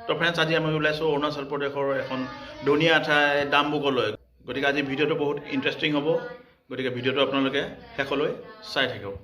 তো ফ্ৰেণ্ডছ, আজি আমি ওলাইছোঁ অৰুণাচল প্ৰদেশৰ এখন ধুনীয়া ঠাই ডাম্বুকলৈ। গতিকে আজি ভিডিঅ'টো বহুত ইণ্টাৰেষ্টিং হ'ব, গতিকে ভিডিঅ'টো আপোনালোকে শেষলৈ চাই থাকিব।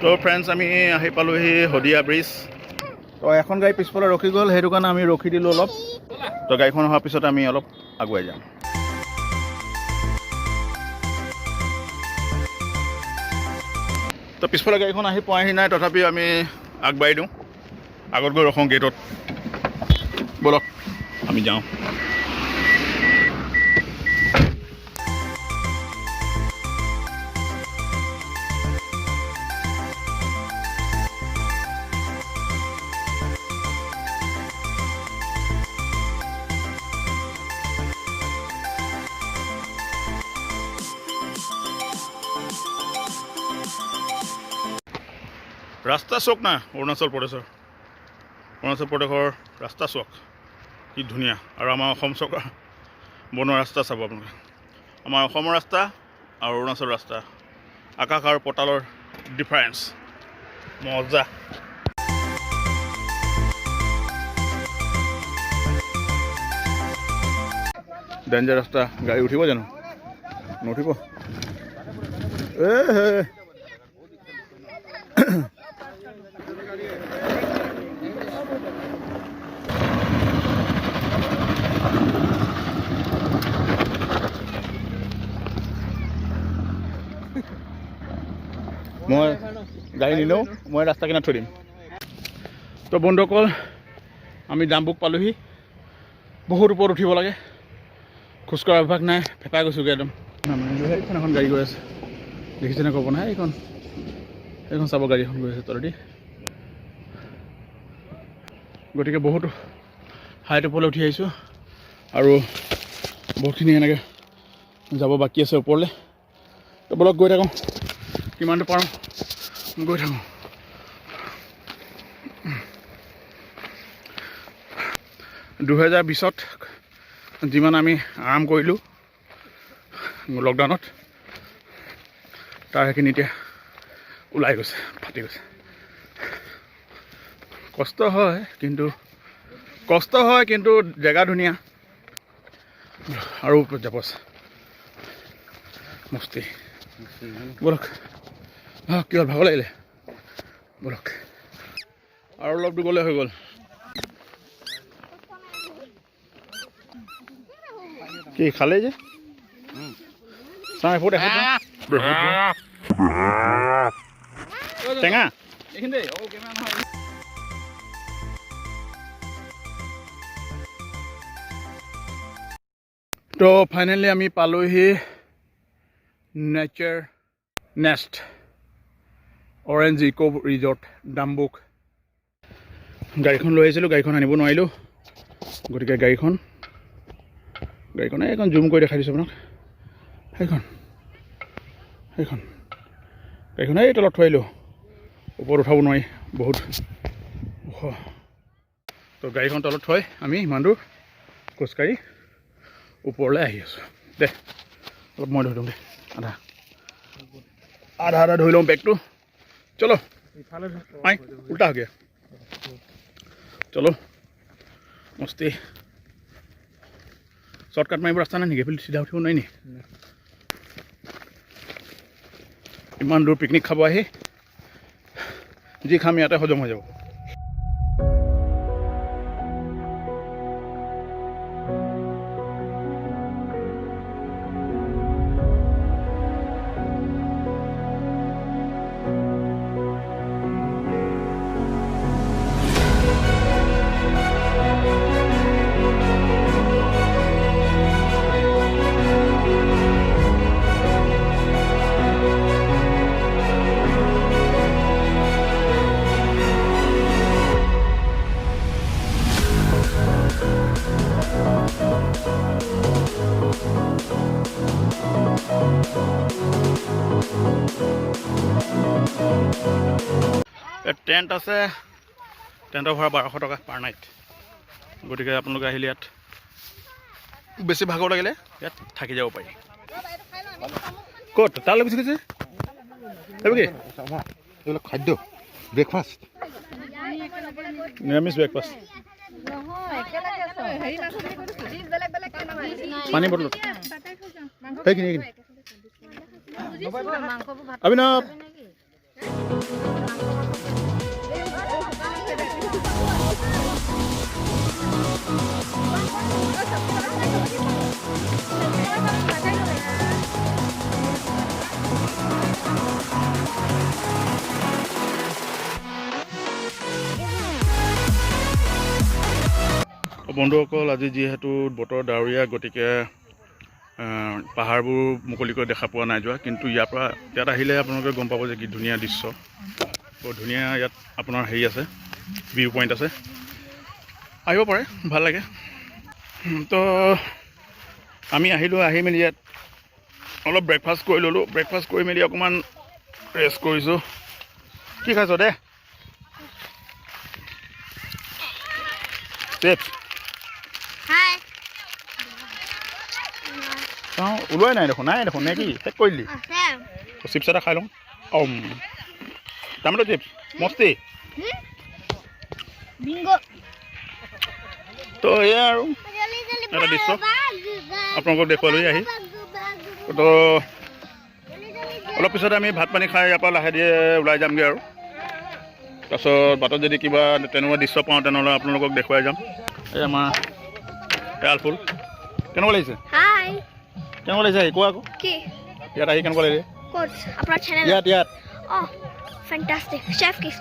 তো ফ্ৰেণ্ডছ, আমি আহি পালোহি শদিয়া ব্ৰিজ। তো এখন গাড়ী পিছফালে ৰখি গ'ল, সেইটো কাৰণে আমি ৰখি দিলোঁ অলপ। তো গাড়ীখন অহাৰ পিছত আমি অলপ আগুৱাই যাম। তো পিছফালে গাড়ীখন আহি পোৱাহি নাই, তথাপিও আমি আগবাঢ়ি দিওঁ, আগত গৈ ৰখোঁ গেটত। ব'লক আমি যাওঁ। ৰাস্তা চক না অৰুণাচল প্ৰদেশৰ ৰাস্তা চক কি ধুনীয়া। আৰু আমাৰ অসম চৰকাৰ বনোৱা ৰাস্তা চাব আপোনালোকে। আমাৰ অসমৰ ৰাস্তা আৰু অৰুণাচল ৰাস্তা, আকাশ আৰু পতালৰ ডিফাৰেঞ্চ, মজা। ডেঞ্জাৰ ৰাস্তা, গাড়ী উঠিব জানো? নুঠিব। মই গাড়ী নিলেও মই ৰাস্তা কিনাৰত থৈ দিম। তো বন্ধুসকল, আমি ডাম্বুক পালোহি। বহুত ওপৰত উঠিব লাগে, খোজকঢ়া অভ্যাস নাই, ফেপাই গৈছোগৈ একদম। সেইখন এখন গাড়ী গৈ আছে, দেখিছেনে? ক'ব নাই এইখন চাব, গাড়ী এখন গৈ আছে তলেদি। গতিকে বহুত হাইট ওপৰলৈ উঠি আহিছোঁ আৰু বহুতখিনি এনেকৈ যাব বাকী আছে ওপৰলৈ। তো বলক গৈ থাকোঁ, কিমানটো পাৰোঁ গৈ থাকোঁ। দুহেজাৰ 20ত যিমান আমি আৰাম কৰিলোঁ লকডাউনত, তাৰ সেইখিনি এতিয়া ওলাই গৈছে, ফাটি গৈছে। কষ্ট হয় কিন্তু জেগা ধুনীয়া আৰু ওপৰত যাব আছে মস্তি। বলক, কি হ'ল, ভাগৰ লাগিলে? বলক, আৰু অলপ দূৰ গ'লে হৈ গ'ল। কি খালে যে টেঙা? তো ফাইনেলি আমি Palohi Nature Nest Orange Eco Resort Dambuk. গাড়ীখন লৈ আহিছিলোঁ, গাড়ীখন আনিব নোৱাৰিলোঁ, গতিকে গাড়ীখনে এইখন জুম কৰি দেখাই দিছোঁ আপোনাক। সেইখন এই তলত থৈ আহিলোঁ, ওপৰত উঠাব নোৱাৰি, বহুত ওখ। তো গাড়ীখন তলত থৈ আমি ইমান দূৰ খোজকাঢ়ি ওপৰলৈ আহি আছোঁ। দে অলপ মই ধৰি লওঁ, দে আধা ধৰি লওঁ বেগটো। চলো উল্টা হৈ গিয়া, চলো মস্তি। শ্বৰ্টকাট মাৰিব ৰাস্তা নাই নেকি? এইফালে চিধা উঠিব নোৱাৰি নি? ইমান দূৰ পিকনিক খাব আহি যি খাম ইয়াতে হজম হৈ যাব। টেণ্ট আছে, টেণ্টৰ ভাড়া 1200 টকা পাৰ নাইট। গতিকে আপোনালোকে আহিলে ইয়াত বেছি ভাগৰ লাগিলে ইয়াত থাকি যাব পাৰি ক'ত তালৈ গুচি গৈছে এইবোৰ কি এইবিলাক খাদ্য ব্ৰেকফাষ্ট নিৰামিষ ব্ৰেকফাষ্ট পানী বটলত সেইখিনি অভিনৱ বন্ধুসকল আজি যিহেতু বতৰ ডাৱৰীয়া গতিকে পাহাৰবোৰ মুকলিকৈ দেখা পোৱা নাই যোৱা কিন্তু ইয়াৰ পৰা ইয়াত আহিলে আপোনালোকে গম পাব যে কি ধুনীয়া দৃশ্য বৰ ধুনীয়া ইয়াত আপোনাৰ হেৰি আছে ভিউ পইণ্ট আছে আহিব পাৰে ভাল লাগে তো আমি আহিলোঁ আহি মেলি ইয়াত অলপ ব্ৰেকফাষ্ট কৰি ল'লোঁ ব্ৰেকফাষ্ট কৰি মেলি অকণমান ৰেষ্ট কৰিছোঁ কি খাইছ দে চিপছ চাওঁ ওলোৱাই নাই দেখোন নে কি শেষ কৰি দিলি চিপছ এটা খাই লওঁ টমেটো চিপছ মস্তি তো এয়া আৰু এটা দৃশ্য আপোনালোকক দেখুৱালৈ আহি তো অলপ পিছতে আমি ভাত পানী খাই ইয়াৰ পৰা লাহে ধীৰে ওলাই যামগৈ আৰু তাৰপাছত বাটত যদি কিবা তেনেকুৱা দৃশ্য পাওঁ তেনেহ'লে আপোনালোকক দেখুৱাই যাম এই আমাৰ এৰাল ফুল কেনেকুৱা লাগিছে কেনেকুৱা লাগিছে আহি কোৱা আকৌ কি ইয়াত আহি কেনেকুৱা লাগিছে ক'ত আপোনাৰ চেনেল ইয়াত অ ফেন্টাস্টিক চেফ কিছ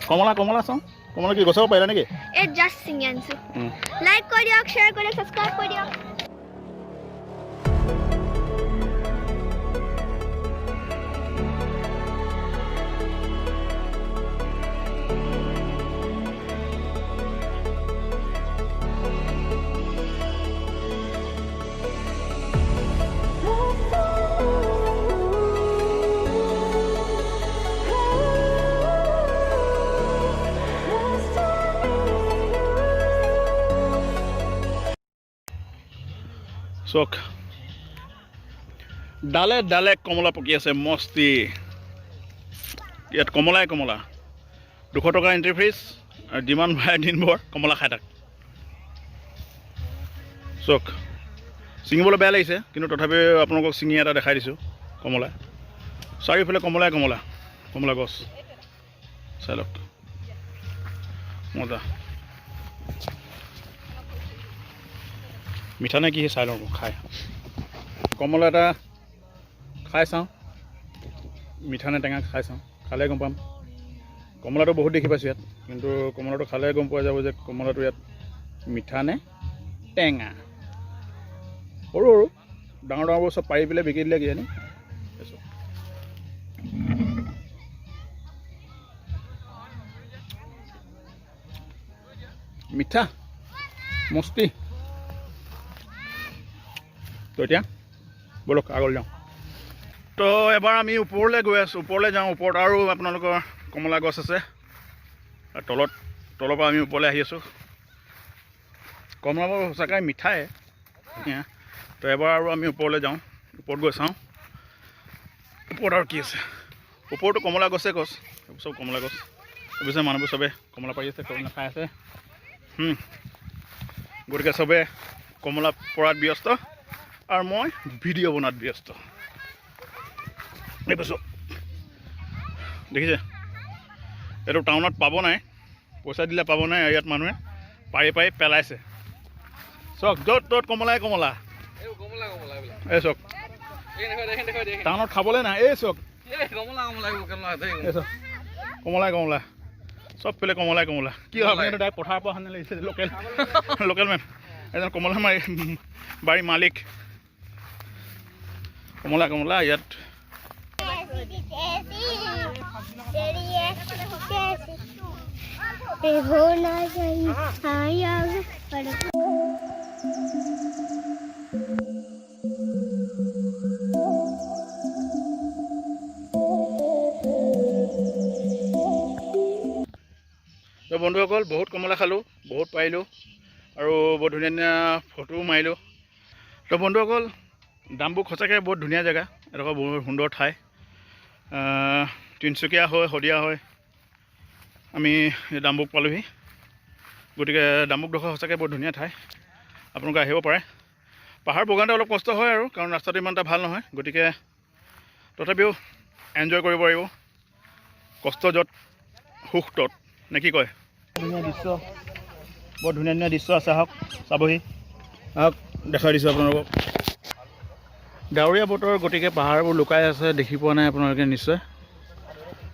কমলা চাওঁ কমলা কি গছৰ পাৰিলা নেকি এই জাষ্ট ছিঙি আনিছোঁ লাইক কৰি দিয়ক শ্বেয়াৰ কৰি দিয়ক ছাবস্ক্ৰাইব কৰি দিয়ক চক ডালে ডালে কমলা পকি আছে মস্তি ইয়াত কমলা 200 টকা এণ্ট্ৰি ফিজ আৰু যিমান ভাই দিনভৰ কমলা খাই থাক চক ছিঙিবলৈ বেয়া লাগিছে কিন্তু তথাপিও আপোনালোকক ছিঙি এটা দেখাই দিছোঁ কমলা চাৰিওফালে কমলা গছ চাই লওক মজা মিঠা নে কি চাই লওঁ খাই কমলা এটা খাই চাওঁ মিঠা নে টেঙা খাই চাওঁ খালে গম পাম কমলাটো বহুত দেখি পাইছোঁ ইয়াত কিন্তু কমলাটো খালে গম পোৱা যাব যে কমলাটো ইয়াত মিঠা নে টেঙা সৰু ডাঙৰবোৰ চব পাৰি পেলাই বিকি দিলে কিজানি মিঠা মস্তি তো এতিয়া বলক আগলৈ যাওঁ তো এবাৰ আমি ওপৰলৈ গৈ আছোঁ ওপৰলৈ যাওঁ ওপৰত আৰু আপোনালোকৰ কমলা গছ আছে আৰু তলৰ পৰা আমি ওপৰলৈ আহি আছোঁ কমলাবোৰ সঁচাকৈ মিঠাই তো এবাৰ আৰু আমি ওপৰলৈ যাওঁ ওপৰত গৈ চাওঁ ওপৰত আৰু কি আছে ওপৰতো কমলা গছ চব কমলা গছ অৱশ্যে মানুহবোৰ চবে কমলা পাৰি আছে কমলা খাই আছে গতিকে চবে কমলা পৰাত ব্যস্ত আৰু মই ভিডিঅ' বনোৱাত ব্যস্ত এই পাইছোঁ দেখিছে এইটো টাউনত পাব নাই পইচা দিলে পাব নাই ইয়াত মানুহে পাৰি পেলাইছে চক য'ত কমলা এই চক টাউনত খাবলৈ নাই এই চক কমলা চব ফালে কমলা কি হয় আপুনি ডাইৰেক্ট পথাৰৰ পৰা সানি লাগিছে লোকেল মেন এজন কমলা বাৰী মালিক কমলা ইয়াত তো বন্ধুসকল বহুত কমলা খালোঁ বহুত পাৰিলোঁ আৰু বৰ ধুনীয়া ফটোও মাৰিলোঁ তো বন্ধুসকল ডাম্বুক সঁচাকৈ বহুত ধুনীয়া জেগা, এডোখৰ বহুত সুন্দৰ ঠাই। তিনিচুকীয়া হৈ শদিয়া হৈ আমি ডাম্বুক পালোহি। গতিকে ডাম্বুকডোখৰ সঁচাকৈ বহুত ধুনীয়া ঠাই, আপোনালোকে আহিব পাৰে। পাহাৰ বগাওঁতে অলপ কষ্ট হয় আৰু, কাৰণ ৰাস্তাটো ইমান এটা ভাল নহয়। গতিকে তথাপিও এনজয় কৰিব পাৰিব। কষ্ট য'ত সুখ ত'ত, নে কি কয়? ধুনীয়া দৃশ্য, বৰ ধুনীয়া ধুনীয়া দৃশ্য আছে, আহক চাবহি। আহক দেখাই দিছোঁ আপোনালোকক। ডাৱৰীয়া বতৰ, গতিকে পাহাৰবোৰ লুকাই আছে, দেখি পোৱা নাই আপোনালোকে নিশ্চয়।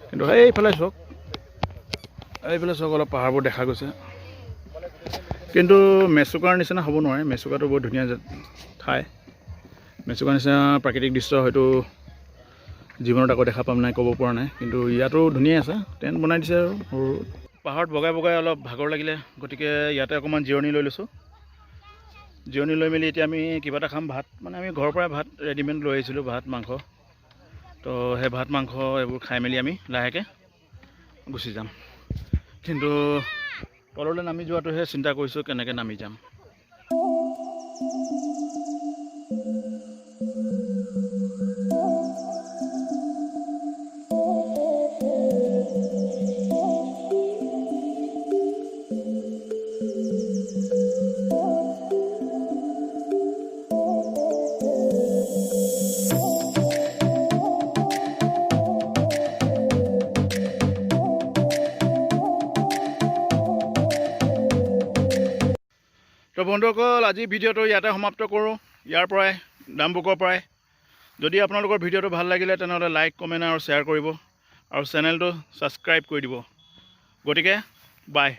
কিন্তু এইফালে চাওক, অলপ পাহাৰবোৰ দেখা গৈছে। কিন্তু মেচুকাৰ নিচিনা হ'ব নোৱাৰে, মেচুকাটো বহুত ধুনীয়া ঠাই। মেচুকাৰ নিচিনা প্ৰাকৃতিক দৃশ্য হয়তো জীৱনত আকৌ দেখা পাম নাই, ক'ব পৰা নাই। কিন্তু ইয়াতো ধুনীয়াই আছে, টেণ্ট বনাই দিছে আৰু সৰু। পাহাৰত বগাই বগাই অলপ ভাগৰ লাগিলে, গতিকে ইয়াতে অকণমান জিৰণি লৈ লৈছোঁ। জিৰণি লৈ মেলি এতিয়া আমি কিবা এটা খাম। ভাত মানে আমি ঘৰৰ পৰাই ভাত ৰেডিমেড লৈ আহিছিলোঁ, ভাত মাংস। তো সেই ভাত মাংস এইবোৰ খাই মেলি আমি লাহেকৈ গুচি যাম। কিন্তু তললৈ নামি যোৱাটোহে চিন্তা কৰিছোঁ, কেনেকৈ নামি যাম। তো বন্ধুসকল আজি ভিডিঅ'টো ইয়াতে সমাপ্ত কৰোঁ, ইয়াৰ পৰাই ডাম্বুকৰ পৰাই। যদি আপোনালোকৰ ভিডিঅ'টো ভাল লাগিলে তেনেহ'লে লাইক, কমেণ্ট আৰু শ্বেয়াৰ কৰিব, আৰু চেনেলটো ছাবস্ক্ৰাইব কৰি দিব। গতিকে বাই।